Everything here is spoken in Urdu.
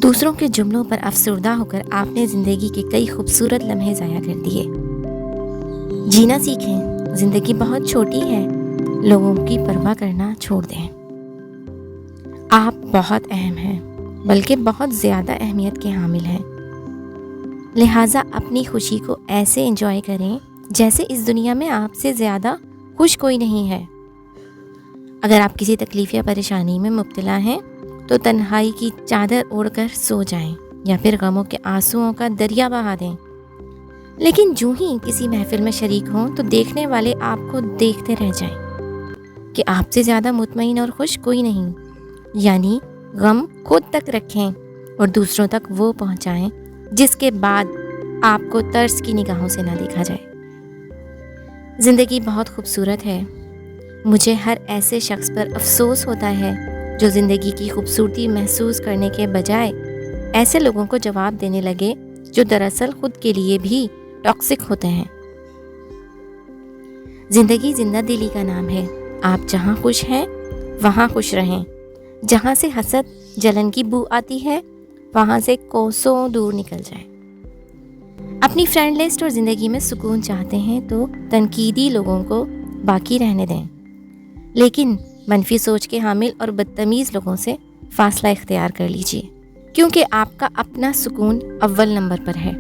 دوسروں کے جملوں پر افسردہ ہو کر آپ نے زندگی کے کئی خوبصورت لمحے ضائع کر دیے۔ جینا سیکھیں، زندگی بہت چھوٹی ہے، لوگوں کی پرواہ کرنا چھوڑ دیں۔ آپ بہت اہم ہیں، بلکہ بہت زیادہ اہمیت کے حامل ہیں، لہٰذا اپنی خوشی کو ایسے انجوائے کریں جیسے اس دنیا میں آپ سے زیادہ خوش کوئی نہیں ہے۔ اگر آپ کسی تکلیف یا پریشانی میں مبتلا ہیں تو تنہائی کی چادر اوڑھ کر سو جائیں یا پھر غموں کے آنسوؤں کا دریا بہا دیں، لیکن جو ہی کسی محفل میں شریک ہوں تو دیکھنے والے آپ کو دیکھتے رہ جائیں کہ آپ سے زیادہ مطمئن اور خوش کوئی نہیں، یعنی غم خود تک رکھیں اور دوسروں تک وہ پہنچائیں جس کے بعد آپ کو ترس کی نگاہوں سے نہ دیکھا جائے۔ زندگی بہت خوبصورت ہے، مجھے ہر ایسے شخص پر افسوس ہوتا ہے جو زندگی کی خوبصورتی محسوس کرنے کے بجائے ایسے لوگوں کو جواب دینے لگے جو دراصل خود کے لیے بھی ٹاکسک ہوتے ہیں۔ زندگی زندہ دلی کا نام ہے، آپ جہاں خوش ہیں وہاں خوش رہیں، جہاں سے حسد جلن کی بو آتی ہے وہاں سے کوسوں دور نکل جائیں۔ اپنی فرینڈ لسٹ اور زندگی میں سکون چاہتے ہیں تو تنقیدی لوگوں کو باقی رہنے دیں، لیکن منفی سوچ کے حامل اور بدتمیز لوگوں سے فاصلہ اختیار کر لیجیے، کیونکہ آپ کا اپنا سکون اول نمبر پر ہے۔